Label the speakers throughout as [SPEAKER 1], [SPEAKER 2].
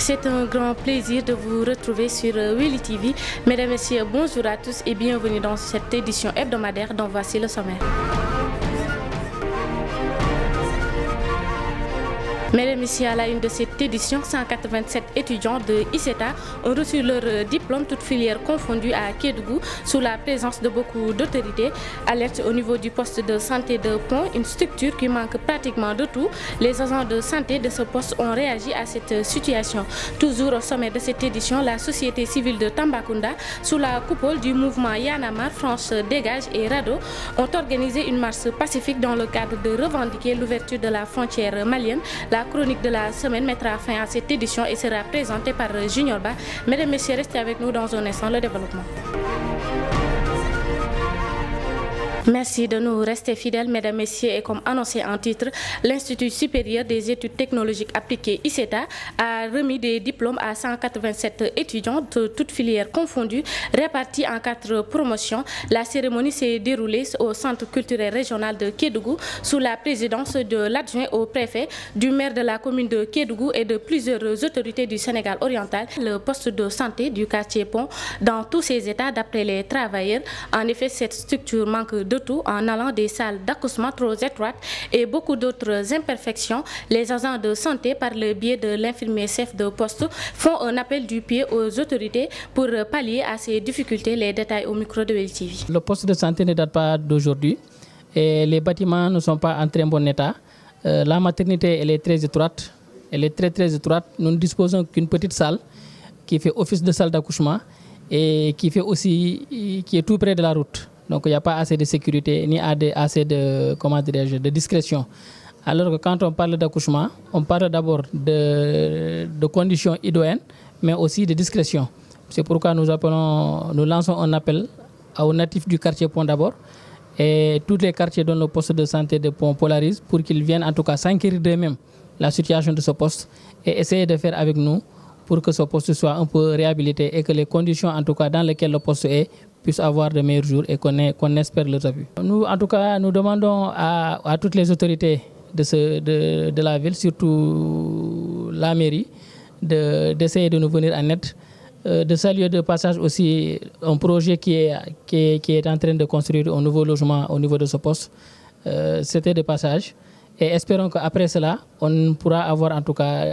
[SPEAKER 1] C'est un grand plaisir de vous retrouver sur Weli TV. Mesdames et messieurs, bonjour à tous et bienvenue dans cette édition hebdomadaire dont voici le sommaire. Mesdames et messieurs, à la une de cette édition, 187 étudiants de ICETA ont reçu leur diplôme, toutes filières confondues à Kédougou, sous la présence de beaucoup d'autorités. Alerte au niveau du poste de santé de Pont, une structure qui manque pratiquement de tout. Les agents de santé de ce poste ont réagi à cette situation. Toujours au sommet de cette édition, la société civile de Tambacounda, sous la coupole du mouvement Yanamar, France Dégage et RADO, ont organisé une marche pacifique dans le cadre de revendiquer l'ouverture de la frontière malienne. La chronique de la semaine mettra fin à cette édition et sera présentée par Junior Ba. Mesdames et messieurs, restez avec nous dans un instant, le développement. Merci de nous rester fidèles, mesdames, messieurs, et comme annoncé en titre, l'Institut supérieur des études technologiques appliquées ICETA a remis des diplômes à 187 étudiants de toutes filières confondues, répartis en 4 promotions. La cérémonie s'est déroulée au Centre culturel régional de Kédougou sous la présidence de l'adjoint au préfet, du maire de la commune de Kédougou et de plusieurs autorités du Sénégal oriental. Le poste de santé du quartier Pont dans tous ses états d'après les travailleurs. En effet, cette structure manque de tout en allant des salles d'accouchement trop étroites et beaucoup d'autres imperfections. Les agents de santé, par le biais de l'infirmier chef de poste, font un appel du pied aux autorités pour pallier à ces difficultés. Les détails au micro de Weli TV.
[SPEAKER 2] Le poste de santé ne date pas d'aujourd'hui et les bâtiments ne sont pas en très bon état. La maternité, elle est très étroite. Elle est très étroite. Nous ne disposons qu'une petite salle qui fait office de salle d'accouchement et qui fait aussi, qui est tout près de la route. Donc il n'y a pas assez de sécurité ni assez de, de discrétion. Alors que quand on parle d'accouchement, on parle d'abord de conditions idoines, mais aussi de discrétion. C'est pourquoi nous lançons un appel aux natifs du quartier Pont d'abord et tous les quartiers dont le poste de santé de Pont polarise pour qu'ils viennent en tout cas s'inquiéter d'eux-mêmes la situation de ce poste et essayer de faire avec nous pour que ce poste soit un peu réhabilité et que les conditions en tout cas dans lesquelles le poste est puissent avoir de meilleurs jours et qu'on espère leur appui. Nous, en tout cas, nous demandons à toutes les autorités de la ville, surtout la mairie, d'essayer de nous venir en aide, de saluer de passage aussi un projet qui est en train de construire un nouveau logement au niveau de ce poste. C'était de passage. Et espérons qu'après cela, on pourra avoir en tout cas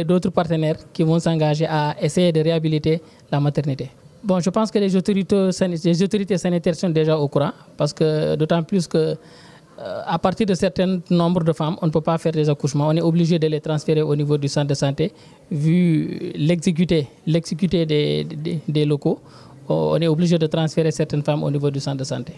[SPEAKER 2] d'autres partenaires qui vont s'engager à essayer de réhabiliter la maternité. Bon, je pense que les autorités sanitaires sont déjà au courant, parce que d'autant plus que à partir de certain nombre de femmes, on ne peut pas faire des accouchements. On est obligé de les transférer au niveau du centre de santé, vu l'exécuté des locaux. On est obligé de transférer certaines femmes au niveau du centre de santé.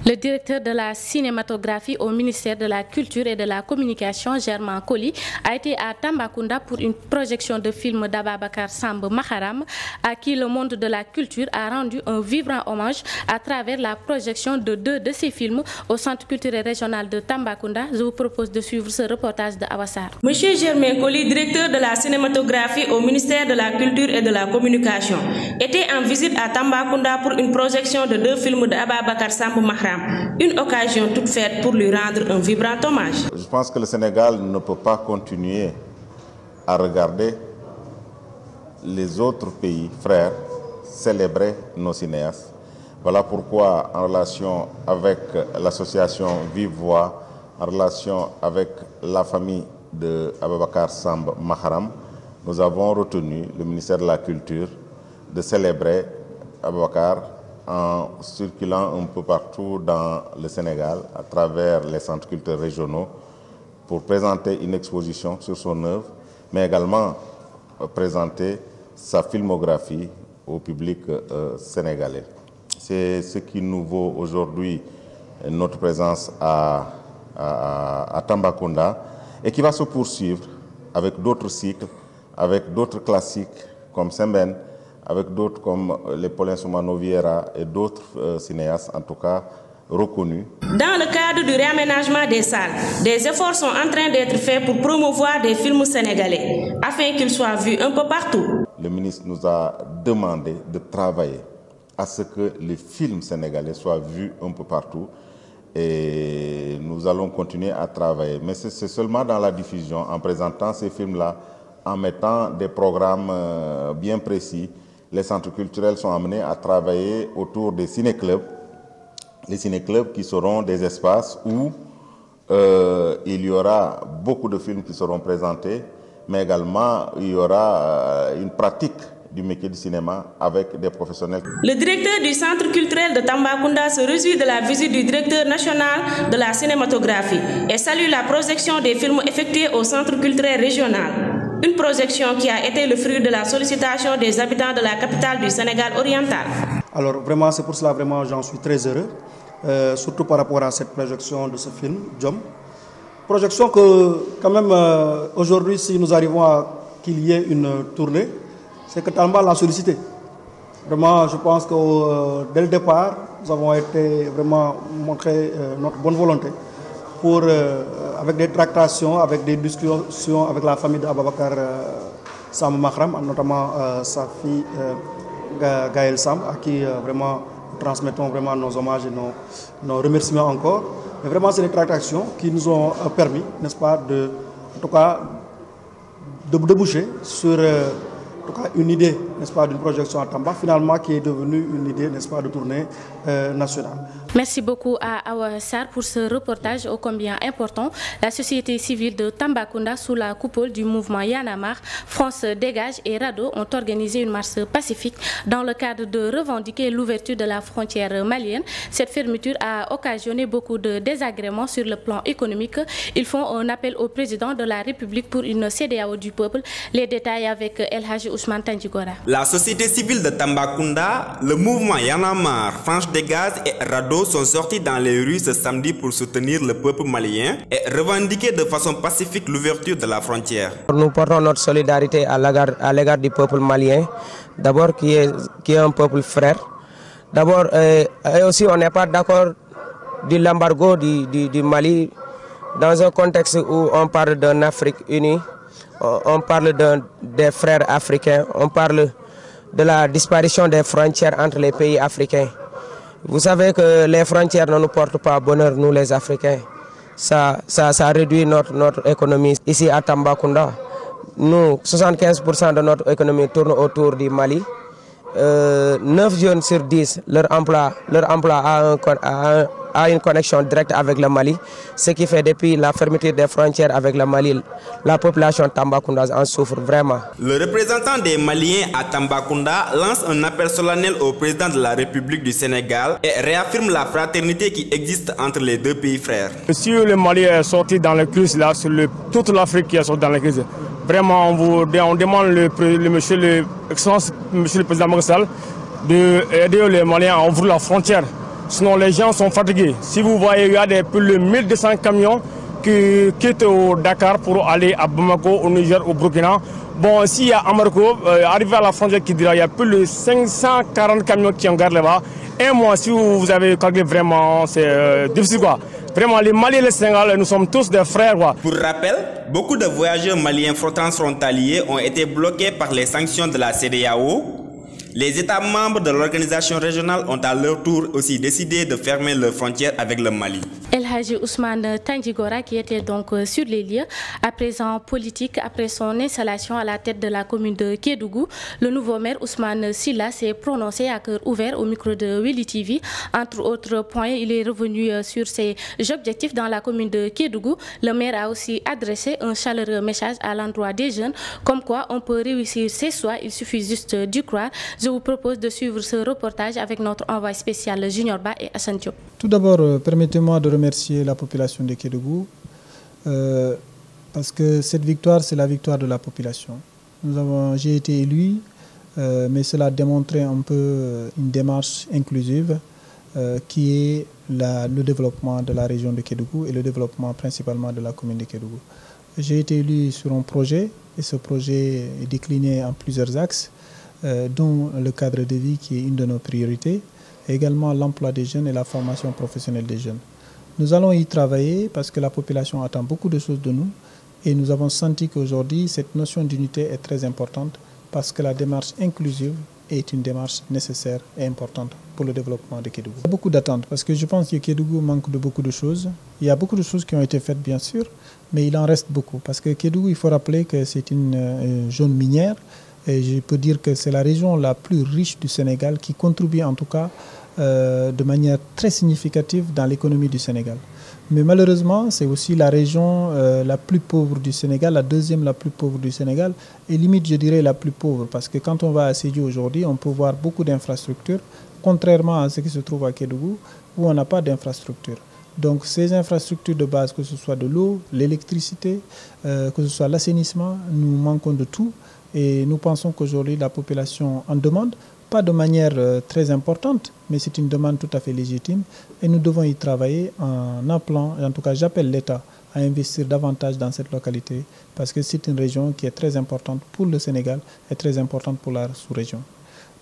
[SPEAKER 1] Le directeur de la cinématographie au ministère de la Culture et de la Communication, Germain Koli, a été à Tambacounda pour une projection de film d'Ababakar Samb Maharam, à qui le monde de la culture a rendu un vibrant hommage à travers la projection de 2 de ses films au Centre culturel régional de Tambacounda. Je vous propose de suivre ce reportage de Awassar.
[SPEAKER 3] Monsieur Germain Koli, directeur de la cinématographie au ministère de la Culture et de la Communication, était en visite à Tambacounda pour une projection de 2 films d'Ababakar Samb Maharam. Une occasion toute faite pour lui rendre un vibrant hommage.
[SPEAKER 4] Je pense que le Sénégal ne peut pas continuer à regarder les autres pays frères célébrer nos cinéastes. Voilà pourquoi, en relation avec l'association Vive Voix, en relation avec la famille de Ababakar Samb Maharam, nous avons retenu, le ministère de la Culture, de célébrer Ababakar en circulant un peu partout dans le Sénégal à travers les centres culturels régionaux pour présenter une exposition sur son œuvre, mais également présenter sa filmographie au public sénégalais. C'est ce qui nous vaut aujourd'hui notre présence à Tambacounda et qui va se poursuivre avec d'autres cycles, avec d'autres classiques comme Sembène, avec d'autres comme les Paulin Soumano Vieira et d'autres cinéastes, en tout cas reconnus.
[SPEAKER 3] Dans le cadre du réaménagement des salles, des efforts sont en train d'être faits pour promouvoir des films sénégalais, afin qu'ils soient vus un peu partout.
[SPEAKER 4] Le ministre nous a demandé de travailler à ce que les films sénégalais soient vus un peu partout. Et nous allons continuer à travailler. Mais c'est seulement dans la diffusion, en présentant ces films-là en mettant des programmes bien précis. Les centres culturels sont amenés à travailler autour des ciné-clubs. Les ciné-clubs qui seront des espaces où il y aura beaucoup de films qui seront présentés, mais également il y aura une pratique du métier du cinéma avec des professionnels.
[SPEAKER 3] Le directeur du centre culturel de Tambacounda se réjouit de la visite du directeur national de la cinématographie et salue la projection des films effectués au centre culturel régional. Une projection qui a été le fruit de la sollicitation des habitants de la capitale du Sénégal oriental.
[SPEAKER 5] Alors vraiment, c'est pour cela vraiment j'en suis très heureux, surtout par rapport à cette projection de ce film, Jom. Projection que quand même aujourd'hui, si nous arrivons à qu'il y ait une tournée, c'est que Tamba l'a sollicité. Vraiment, je pense que dès le départ, nous avons été vraiment montré notre bonne volonté pour, avec des tractations, avec des discussions avec la famille d'Ababakar Sam Mahram, notamment sa fille Gaël Sam, à qui vraiment nous transmettons vraiment nos hommages et nos remerciements encore. Mais vraiment, c'est des tractations qui nous ont permis, n'est-ce pas, en tout cas, de déboucher sur en tout cas une idée, n'est-ce pas, d'une projection à Tamba, finalement qui est devenue une idée, n'est-ce pas, de tournée nationale.
[SPEAKER 1] Merci beaucoup à Awa Sarr pour ce reportage ô combien important. La société civile de Tambacounda, sous la coupole du mouvement Y en a marre, France Dégage et RADDHO ont organisé une marche pacifique dans le cadre de revendiquer l'ouverture de la frontière malienne. Cette fermeture a occasionné beaucoup de désagréments sur le plan économique. Ils font un appel au président de la République pour une CEDEAO du peuple. Les détails avec El Hadji Ousmane Tandjigora.
[SPEAKER 6] La société civile de Tambacounda, le mouvement Y en a marre, France Dégage et RADDHO sont sortis dans les rues ce samedi pour soutenir le peuple malien et revendiquer de façon pacifique l'ouverture de la frontière.
[SPEAKER 7] Nous portons notre solidarité à l'égard du peuple malien, d'abord qui est un peuple frère. D'abord, et aussi on n'est pas d'accord de l'embargo du Mali dans un contexte où on parle d'une Afrique unie, on parle des frères africains, on parle de la disparition des frontières entre les pays africains. Vous savez que les frontières ne nous portent pas bonheur, nous les Africains. Ça réduit notre économie. Ici à Tambacounda, nous, 75% de notre économie tourne autour du Mali. 9 jeunes sur 10, leur emploi a une connexion directe avec le Mali, ce qui fait depuis la fermeture des frontières avec le Mali, la population tambacoundaise en souffre vraiment.
[SPEAKER 6] Le représentant des Maliens à Tambacounda lance un appel solennel au président de la République du Sénégal et réaffirme la fraternité qui existe entre les deux pays frères.
[SPEAKER 8] Si le Mali est sorti dans la crise, là, c'est toute l'Afrique qui est sortie dans la crise. Vraiment, on demande monsieur le président Macky Sall d'aider les Maliens à ouvrir la frontière. Sinon, les gens sont fatigués. Si vous voyez, il y a plus de 1200 camions qui quittent au Dakar pour aller à Bamako, au Niger, au Burkina. Bon, s'il y a Amarco, arrivé à la frontière qui dira, il y a plus de 540 camions qui en gardent là-bas. Un mois, si vous avez calculé vraiment, c'est difficile quoi. Vraiment, les Maliens et les Sénégalais, nous sommes tous des frères quoi.
[SPEAKER 6] Pour rappel, beaucoup de voyageurs maliens transfrontaliers ont été bloqués par les sanctions de la CEDEAO. Les États membres de l'organisation régionale ont à leur tour aussi décidé de fermer leurs frontières avec le Mali.
[SPEAKER 1] El Hadji Ousmane Tandjigora qui était donc sur les lieux. À présent politique, après son installation à la tête de la commune de Kédougou, le nouveau maire Ousmane Sylla s'est prononcé à cœur ouvert au micro de Willy TV. Entre autres points, il est revenu sur ses objectifs dans la commune de Kédougou. Le maire a aussi adressé un chaleureux message à l'endroit des jeunes, comme quoi on peut réussir ses choix, il suffit juste d'y croire. Je vous propose de suivre ce reportage avec notre envoyé spécial Junior Ba et Hassan Diop.
[SPEAKER 9] Tout d'abord, permettez-moi de remercier la population de Kédougou parce que cette victoire, c'est la victoire de la population. J'ai été élu, mais cela a démontré un peu une démarche inclusive qui est le développement de la région de Kédougou et le développement principalement de la commune de Kédougou. J'ai été élu sur un projet et ce projet est décliné en plusieurs axes, dont le cadre de vie qui est une de nos priorités, et également l'emploi des jeunes et la formation professionnelle des jeunes. Nous allons y travailler parce que la population attend beaucoup de choses de nous et nous avons senti qu'aujourd'hui, cette notion d'unité est très importante parce que la démarche inclusive est une démarche nécessaire et importante pour le développement de Kédougou. Il y a beaucoup d'attentes parce que je pense que Kédougou manque de beaucoup de choses. Il y a beaucoup de choses qui ont été faites bien sûr, mais il en reste beaucoup. Parce que Kédougou, il faut rappeler que c'est une zone minière. Et je peux dire que c'est la région la plus riche du Sénégal qui contribue en tout cas de manière très significative dans l'économie du Sénégal. Mais malheureusement, c'est aussi la région la plus pauvre du Sénégal, la deuxième la plus pauvre du Sénégal, et limite, je dirais, la plus pauvre. Parce que quand on va à Sédhiou aujourd'hui, on peut voir beaucoup d'infrastructures, contrairement à ce qui se trouve à Kédougou, où on n'a pas d'infrastructures. Donc ces infrastructures de base, que ce soit de l'eau, l'électricité, que ce soit l'assainissement, nous manquons de tout. Et nous pensons qu'aujourd'hui, la population en demande, pas de manière très importante, mais c'est une demande tout à fait légitime. Et nous devons y travailler en appelant, et en tout cas j'appelle l'État à investir davantage dans cette localité, parce que c'est une région qui est très importante pour le Sénégal et très importante pour la sous-région.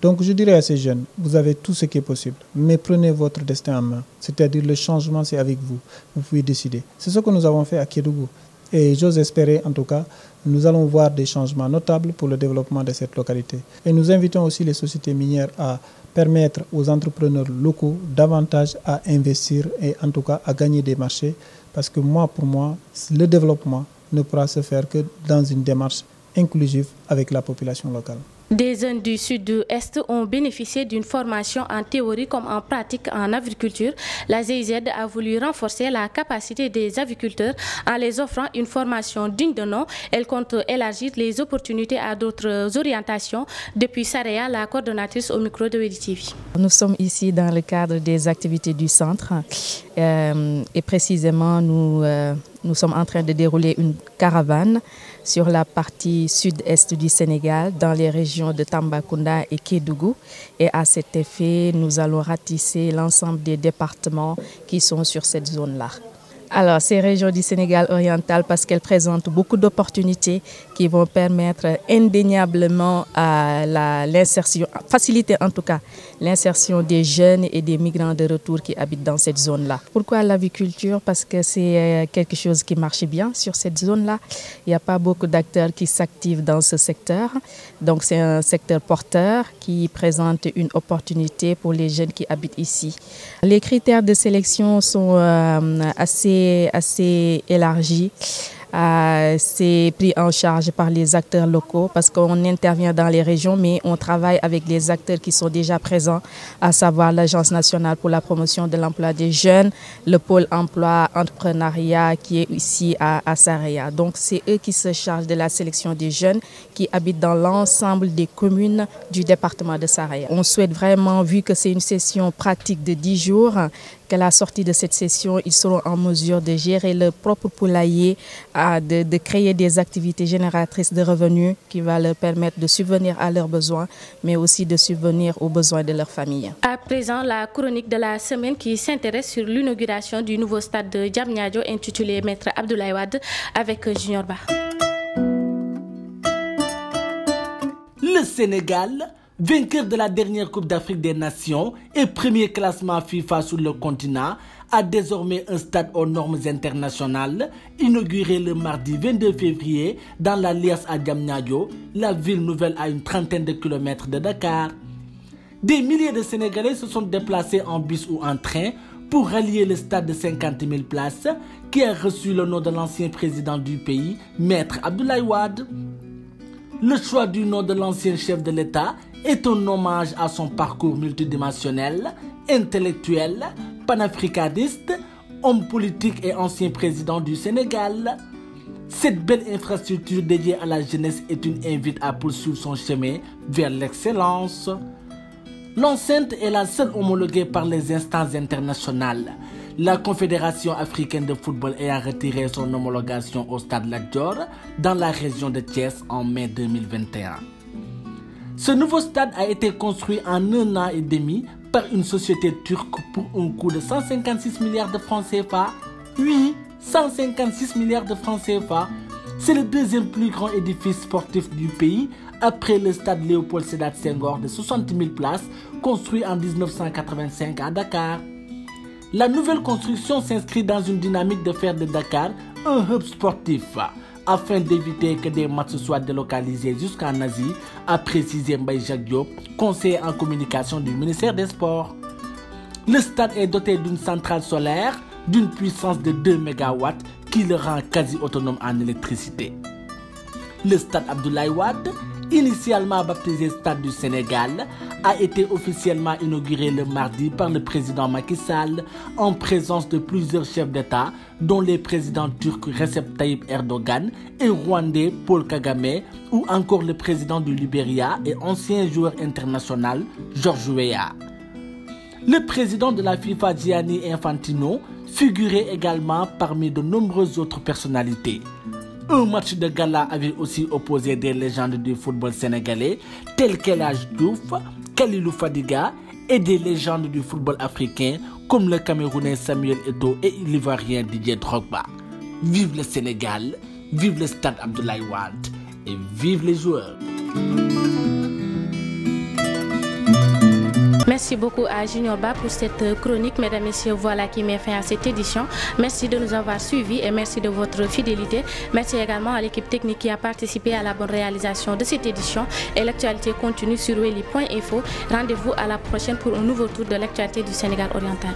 [SPEAKER 9] Donc je dirais à ces jeunes, vous avez tout ce qui est possible, mais prenez votre destin en main. C'est-à-dire le changement, c'est avec vous. Vous pouvez décider. C'est ce que nous avons fait à Kédougou. Et j'ose espérer, en tout cas, nous allons voir des changements notables pour le développement de cette localité. Et nous invitons aussi les sociétés minières à permettre aux entrepreneurs locaux davantage à investir et en tout cas à gagner des marchés. Parce que pour moi, le développement ne pourra se faire que dans une démarche inclusive avec la population locale.
[SPEAKER 1] Des jeunes du sud-est ont bénéficié d'une formation en théorie comme en pratique en agriculture. La GIZ a voulu renforcer la capacité des agriculteurs en les offrant une formation digne de nom. Elle compte élargir les opportunités à d'autres orientations. Depuis Saraya, la coordonnatrice au micro de WEDI-TV.
[SPEAKER 10] Nous sommes ici dans le cadre des activités du centre et précisément nous sommes en train de dérouler une caravane sur la partie sud-est du Sénégal, dans les régions de Tambacounda et Kédougou. Et à cet effet, nous allons ratisser l'ensemble des départements qui sont sur cette zone-là. Alors, ces régions du Sénégal oriental, parce qu'elles présentent beaucoup d'opportunités qui vont permettre indéniablement l'insertion, faciliter en tout cas l'insertion des jeunes et des migrants de retour qui habitent dans cette zone-là. Pourquoi l'aviculture? Parce que c'est quelque chose qui marche bien sur cette zone-là. Il n'y a pas beaucoup d'acteurs qui s'activent dans ce secteur. Donc, c'est un secteur porteur qui présente une opportunité pour les jeunes qui habitent ici. Les critères de sélection sont assez élargi. C'est pris en charge par les acteurs locaux parce qu'on intervient dans les régions, mais on travaille avec les acteurs qui sont déjà présents, à savoir l'Agence nationale pour la promotion de l'emploi des jeunes, le pôle emploi entrepreneuriat qui est ici à Saraya. Donc c'est eux qui se chargent de la sélection des jeunes qui habitent dans l'ensemble des communes du département de Saraya. On souhaite vraiment, vu que c'est une session pratique de 10 jours, qu'à la sortie de cette session, ils seront en mesure de gérer leur propre poulailler, de créer des activités génératrices de revenus qui vont leur permettre de subvenir à leurs besoins, mais aussi de subvenir aux besoins de leur famille.
[SPEAKER 1] À présent, la chronique de la semaine qui s'intéresse sur l'inauguration du nouveau stade de Diamniadio intitulé Maître Abdoulaye Wade avec Junior Ba.
[SPEAKER 11] Le Sénégal, vainqueur de la dernière Coupe d'Afrique des Nations et premier classement FIFA sur le continent, a désormais un stade aux normes internationales, inauguré le mardi 22 février dans la Liesse à Diamniadio, la ville nouvelle à une trentaine de kilomètres de Dakar. Des milliers de Sénégalais se sont déplacés en bus ou en train pour rallier le stade de 50 000 places qui a reçu le nom de l'ancien président du pays, Maître Abdoulaye Wade. Le choix du nom de l'ancien chef de l'État est un hommage à son parcours multidimensionnel, intellectuel, panafricaniste, homme politique et ancien président du Sénégal. Cette belle infrastructure dédiée à la jeunesse est une invite à poursuivre son chemin vers l'excellence. L'enceinte est la seule homologuée par les instances internationales. La Confédération africaine de football ayant retiré son homologation au stade Lat Dior dans la région de Thiès en mai 2021. Ce nouveau stade a été construit en 1 an et demi par une société turque pour un coût de 156 milliards de francs CFA. Oui, 156 milliards de francs CFA. C'est le deuxième plus grand édifice sportif du pays après le stade Léopold Sédar Senghor de 60 000 places construit en 1985 à Dakar. La nouvelle construction s'inscrit dans une dynamique de faire de Dakar un hub sportif afin d'éviter que des matchs soient délocalisés jusqu'en Asie, a précisé Mbaye Jacques Diop, conseiller en communication du ministère des Sports. Le stade est doté d'une centrale solaire, d'une puissance de 2 MW qui le rend quasi autonome en électricité. Le stade Abdoulaye Wade, initialement baptisé Stade du Sénégal, a été officiellement inauguré le mardi par le président Macky Sall en présence de plusieurs chefs d'État, dont les présidents turcs Recep Tayyip Erdogan et rwandais Paul Kagame, ou encore le président du Libéria et ancien joueur international George Weah. Le président de la FIFA Gianni Infantino figurait également parmi de nombreuses autres personnalités. Un match de gala avait aussi opposé des légendes du football sénégalais telles qu'El Hadji Diouf, Kalilou Fadiga et des légendes du football africain comme le Camerounais Samuel Eto'o et l'Ivoirien Didier Drogba. Vive le Sénégal, vive le stade Abdoulaye Wade et vive les joueurs.
[SPEAKER 1] Merci beaucoup à Junior Ba pour cette chronique. Mesdames, Messieurs, voilà qui met fin à cette édition. Merci de nous avoir suivis et merci de votre fidélité. Merci également à l'équipe technique qui a participé à la bonne réalisation de cette édition. Et l'actualité continue sur weli.info. Rendez-vous à la prochaine pour un nouveau tour de l'actualité du Sénégal oriental.